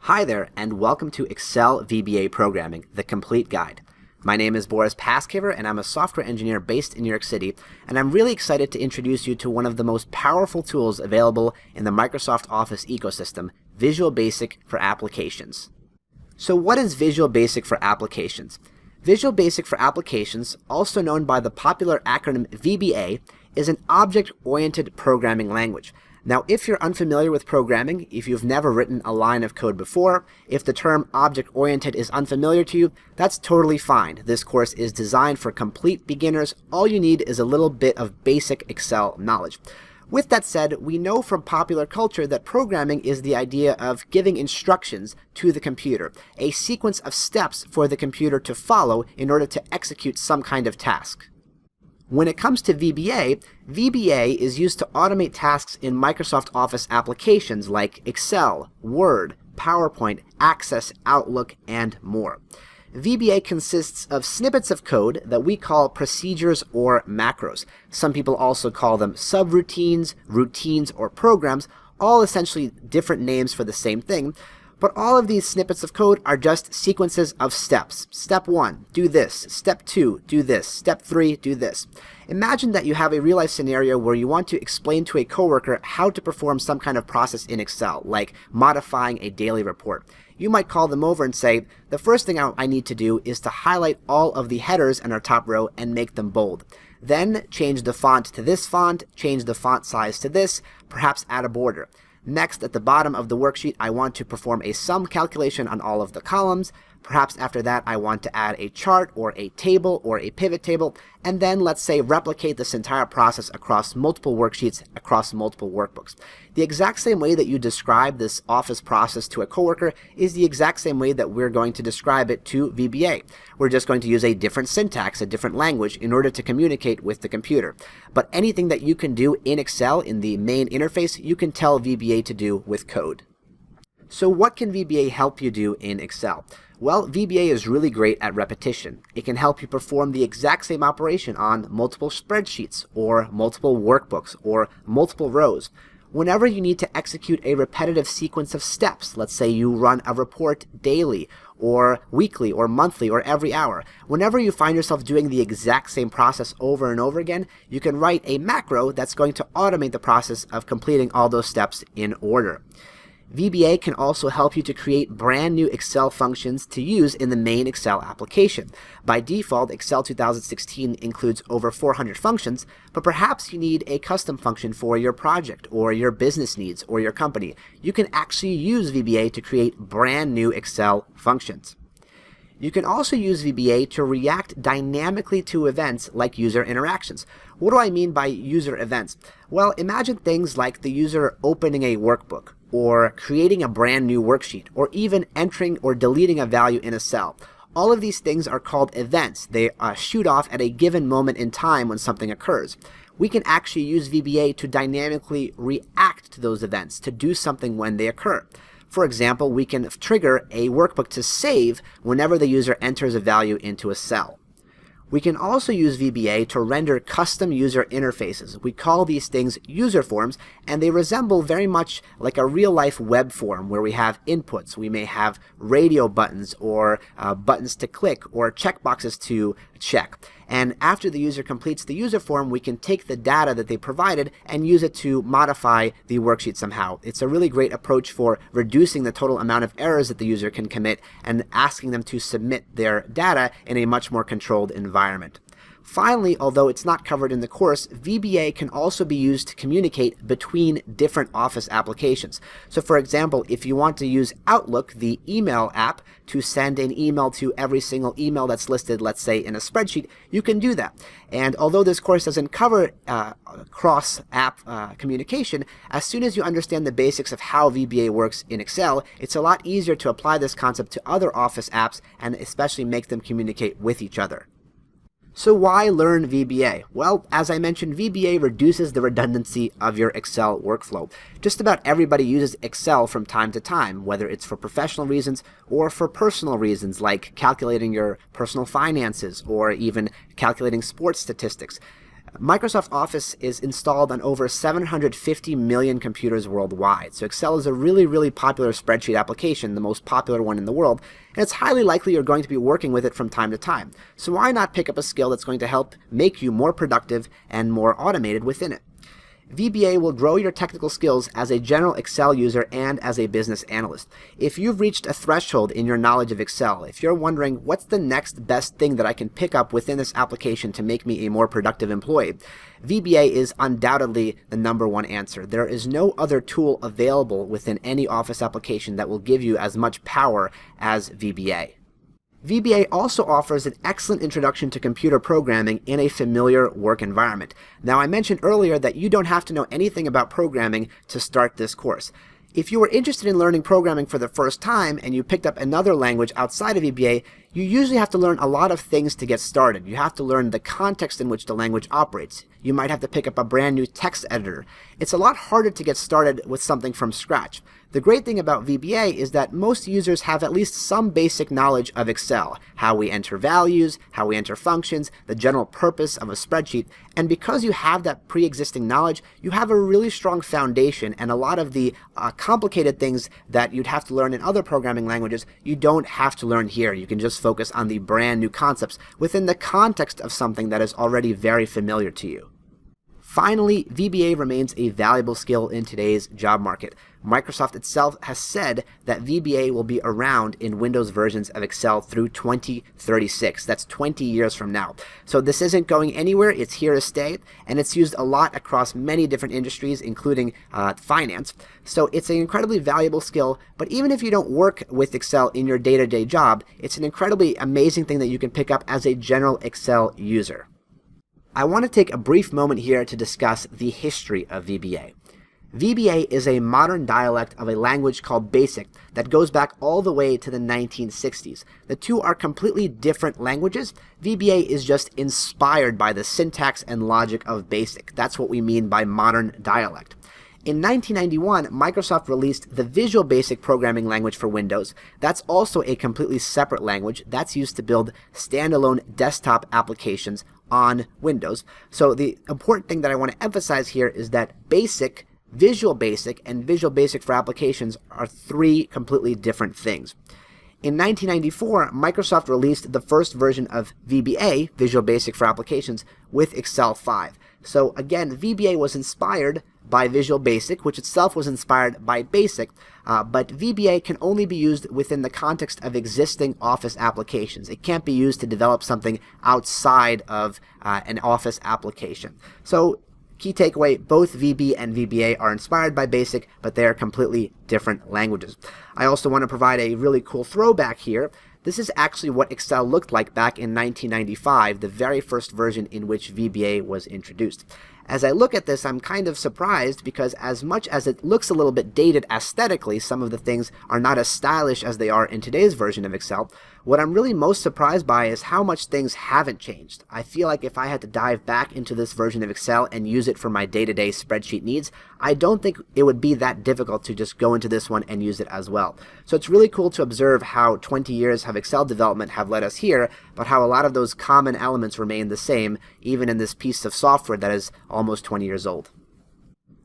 Hi there, and welcome to Excel VBA Programming, the complete guide. My name is Boris Pascaver, and I'm a software engineer based in New York City, and I'm really excited to introduce you to one of the most powerful tools available in the Microsoft Office ecosystem, Visual Basic for Applications. So what is Visual Basic for Applications? Visual Basic for Applications, also known by the popular acronym VBA, is an object-oriented programming language. Now, if you're unfamiliar with programming, if you've never written a line of code before, if the term object-oriented is unfamiliar to you, that's totally fine. This course is designed for complete beginners. All you need is a little bit of basic Excel knowledge. With that said, we know from popular culture that programming is the idea of giving instructions to the computer, a sequence of steps for the computer to follow in order to execute some kind of task. When it comes to VBA, VBA is used to automate tasks in Microsoft Office applications like Excel, Word, PowerPoint, Access, Outlook, and more. VBA consists of snippets of code that we call procedures or macros. Some people also call them subroutines, routines, or programs, all essentially different names for the same thing. But all of these snippets of code are just sequences of steps. Step 1, do this. Step 2, do this. Step 3, do this. Imagine that you have a real-life scenario where you want to explain to a coworker how to perform some kind of process in Excel, like modifying a daily report. You might call them over and say, the first thing I need to do is to highlight all of the headers in our top row and make them bold. Then change the font to this font, change the font size to this, perhaps add a border. Next, at the bottom of the worksheet, I want to perform a sum calculation on all of the columns. Perhaps after that, I want to add a chart or a table or a pivot table, and then let's say replicate this entire process across multiple worksheets, across multiple workbooks. The exact same way that you describe this Office process to a coworker is the exact same way that we're going to describe it to VBA. We're just going to use a different syntax, a different language in order to communicate with the computer. But anything that you can do in Excel in the main interface, you can tell VBA to do with code. So what can VBA help you do in Excel? Well, VBA is really great at repetition. It can help you perform the exact same operation on multiple spreadsheets or multiple workbooks or multiple rows. Whenever you need to execute a repetitive sequence of steps, let's say you run a report daily or weekly or monthly or every hour, whenever you find yourself doing the exact same process over and over again, you can write a macro that's going to automate the process of completing all those steps in order. VBA can also help you to create brand new Excel functions to use in the main Excel application. By default, Excel 2016 includes over 400 functions, but perhaps you need a custom function for your project or your business needs or your company. You can actually use VBA to create brand new Excel functions. You can also use VBA to react dynamically to events like user interactions. What do I mean by user events? Well, imagine things like the user opening a workbook, or creating a brand new worksheet, or even entering or deleting a value in a cell. All of these things are called events. They shoot off at a given moment in time when something occurs. We can actually use VBA to dynamically react to those events, to do something when they occur. For example, we can trigger a workbook to save whenever the user enters a value into a cell. We can also use VBA to render custom user interfaces. We call these things user forms, and they resemble very much like a real-life web form where we have inputs. We may have radio buttons or buttons to click or checkboxes to check. And after the user completes the user form, we can take the data that they provided and use it to modify the worksheet somehow. It's a really great approach for reducing the total amount of errors that the user can commit and asking them to submit their data in a much more controlled environment. Finally, although it's not covered in the course, VBA can also be used to communicate between different Office applications. So for example, if you want to use Outlook, the email app, to send an email to every single email that's listed, let's say, in a spreadsheet, you can do that. And although this course doesn't cover cross-app communication, as soon as you understand the basics of how VBA works in Excel, it's a lot easier to apply this concept to other Office apps and especially make them communicate with each other. So why learn VBA? Well, as I mentioned, VBA reduces the redundancy of your Excel workflow. Just about everybody uses Excel from time to time, whether it's for professional reasons or for personal reasons like calculating your personal finances or even calculating sports statistics. Microsoft Office is installed on over 750 million computers worldwide. So Excel is a really, really popular spreadsheet application, the most popular one in the world, and it's highly likely you're going to be working with it from time to time. So why not pick up a skill that's going to help make you more productive and more automated within it? VBA will grow your technical skills as a general Excel user and as a business analyst. If you've reached a threshold in your knowledge of Excel, if you're wondering what's the next best thing that I can pick up within this application to make me a more productive employee, VBA is undoubtedly the #1 answer. There is no other tool available within any Office application that will give you as much power as VBA. VBA also offers an excellent introduction to computer programming in a familiar work environment. Now, I mentioned earlier that you don't have to know anything about programming to start this course. If you were interested in learning programming for the first time and you picked up another language outside of VBA, you usually have to learn a lot of things to get started. You have to learn the context in which the language operates. You might have to pick up a brand new text editor. It's a lot harder to get started with something from scratch. The great thing about VBA is that most users have at least some basic knowledge of Excel, how we enter values, how we enter functions, the general purpose of a spreadsheet, and because you have that pre-existing knowledge, you have a really strong foundation, and a lot of the complicated things that you'd have to learn in other programming languages, you don't have to learn here. You can just focus on the brand new concepts within the context of something that is already very familiar to you. Finally, VBA remains a valuable skill in today's job market. Microsoft itself has said that VBA will be around in Windows versions of Excel through 2036. That's 20 years from now. So this isn't going anywhere. It's here to stay, and it's used a lot across many different industries, including finance. So it's an incredibly valuable skill, but even if you don't work with Excel in your day-to-day job, it's an incredibly amazing thing that you can pick up as a general Excel user. I want to take a brief moment here to discuss the history of VBA. VBA is a modern dialect of a language called BASIC that goes back all the way to the 1960s. The two are completely different languages. VBA is just inspired by the syntax and logic of BASIC. That's what we mean by modern dialect. In 1991, Microsoft released the Visual Basic programming language for Windows. That's also a completely separate language that's used to build standalone desktop applications on Windows. So the important thing that I want to emphasize here is that BASIC, Visual Basic, and Visual Basic for applications are three completely different things. In 1994, Microsoft released the first version of VBA, Visual Basic for applications, with Excel 5. So again, VBA was inspired by Visual Basic, which itself was inspired by BASIC, but VBA can only be used within the context of existing Office applications. It can't be used to develop something outside of an Office application. So, key takeaway, both VB and VBA are inspired by BASIC, but they are completely different languages. I also want to provide a really cool throwback here. This is actually what Excel looked like back in 1995, the very first version in which VBA was introduced. As I look at this, I'm kind of surprised because as much as it looks a little bit dated aesthetically, some of the things are not as stylish as they are in today's version of Excel. What I'm really most surprised by is how much things haven't changed. I feel like if I had to dive back into this version of Excel and use it for my day-to-day spreadsheet needs, I don't think it would be that difficult to just go into this one and use it as well. So it's really cool to observe how 20 years of Excel development have led us here, but how a lot of those common elements remain the same, even in this piece of software that is almost 20 years old.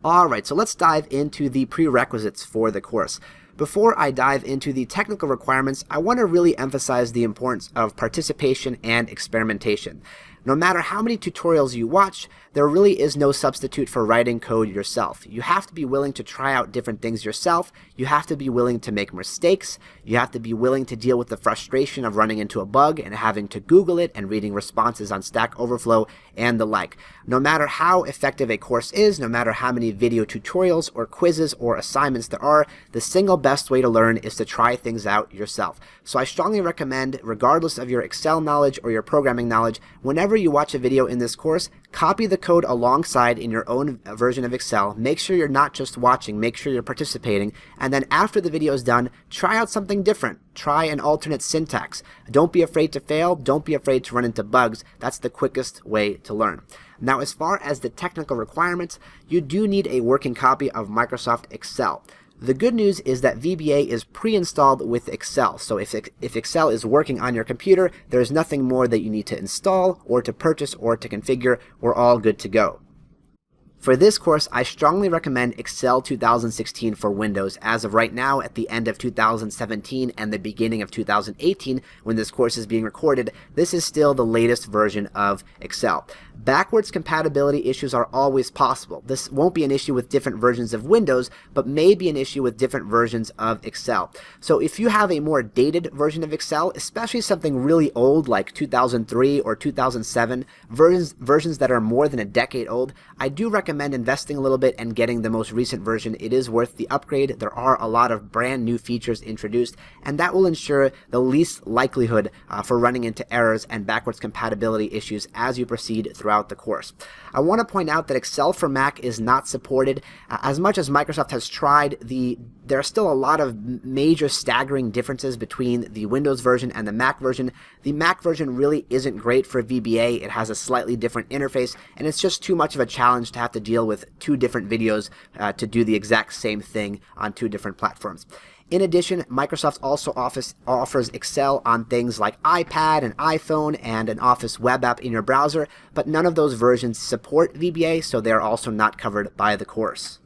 Alright, so let's dive into the prerequisites for the course. Before I dive into the technical requirements, I want to really emphasize the importance of participation and experimentation. No matter how many tutorials you watch, there really is no substitute for writing code yourself. You have to be willing to try out different things yourself. You have to be willing to make mistakes. You have to be willing to deal with the frustration of running into a bug and having to Google it and reading responses on Stack Overflow and the like. No matter how effective a course is, no matter how many video tutorials or quizzes or assignments there are, the single best way to learn is to try things out yourself. So I strongly recommend, regardless of your Excel knowledge or your programming knowledge, whenever you watch a video in this course, copy the code alongside in your own version of Excel. Make sure you're not just watching, make sure you're participating, and then after the video is done, try out something different. Try an alternate syntax. Don't be afraid to fail. Don't be afraid to run into bugs. That's the quickest way to learn. Now, as far as the technical requirements, you do need a working copy of Microsoft Excel. The good news is that VBA is pre-installed with Excel, so if Excel is working on your computer, there's nothing more that you need to install or to purchase or to configure. We're all good to go. For this course, I strongly recommend Excel 2016 for Windows. As of right now, at the end of 2017 and the beginning of 2018, when this course is being recorded, this is still the latest version of Excel. Backwards compatibility issues are always possible. This won't be an issue with different versions of Windows, but may be an issue with different versions of Excel. So if you have a more dated version of Excel, especially something really old like 2003 or 2007, versions that are more than a decade old, I do recommend investing a little bit and getting the most recent version. It is worth the upgrade. There are a lot of brand new features introduced, and that will ensure the least likelihood for running into errors and backwards compatibility issues as you proceed throughout the course. I want to point out that Excel for Mac is not supported. As much as Microsoft has tried, there are still a lot of major staggering differences between the Windows version and the Mac version. The Mac version really isn't great for VBA. It has a slightly different interface, and it's just too much of a challenge to have to deal with two different videos to do the exact same thing on two different platforms. In addition, Microsoft also offers Excel on things like iPad and iPhone and an Office web app in your browser, but none of those versions support VBA, so they're also not covered by the course.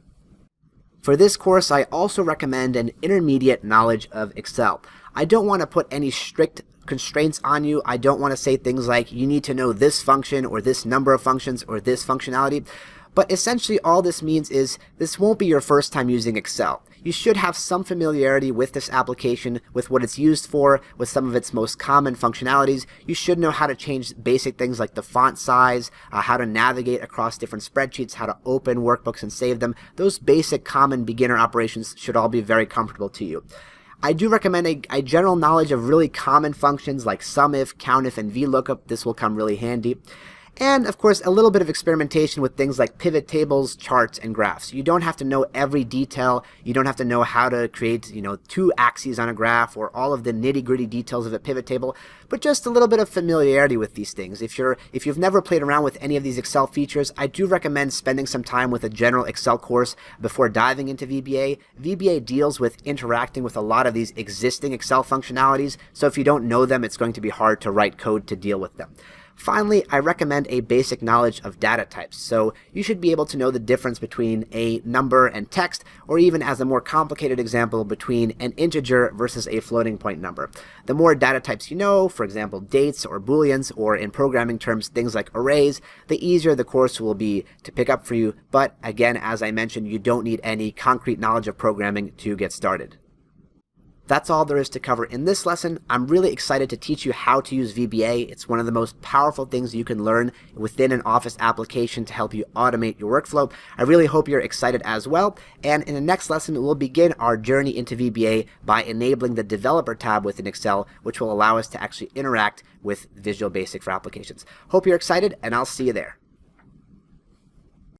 For this course, I also recommend an intermediate knowledge of Excel. I don't want to put any strict constraints on you. I don't want to say things like you need to know this function or this number of functions or this functionality. But essentially all this means is this won't be your first time using Excel. You should have some familiarity with this application, with what it's used for, with some of its most common functionalities. You should know how to change basic things like the font size, how to navigate across different spreadsheets, how to open workbooks and save them. Those basic common beginner operations should all be very comfortable to you. I do recommend a general knowledge of really common functions like SUMIF, COUNTIF, and VLOOKUP. This will come really handy. And, of course, a little bit of experimentation with things like pivot tables, charts, and graphs. You don't have to know every detail. You don't have to know how to create, two axes on a graph or all of the nitty-gritty details of a pivot table, but just a little bit of familiarity with these things. If you've never played around with any of these Excel features, I do recommend spending some time with a general Excel course before diving into VBA. VBA deals with interacting with a lot of these existing Excel functionalities, so if you don't know them, it's going to be hard to write code to deal with them. Finally, I recommend a basic knowledge of data types. So you should be able to know the difference between a number and text, or even as a more complicated example, between an integer versus a floating point number. The more data types you know, for example, dates or booleans, or in programming terms, things like arrays, the easier the course will be to pick up for you. But again, as I mentioned, you don't need any concrete knowledge of programming to get started. That's all there is to cover in this lesson. I'm really excited to teach you how to use VBA. It's one of the most powerful things you can learn within an Office application to help you automate your workflow. I really hope you're excited as well. And in the next lesson, we'll begin our journey into VBA by enabling the Developer tab within Excel, which will allow us to actually interact with Visual Basic for applications. Hope you're excited, and I'll see you there.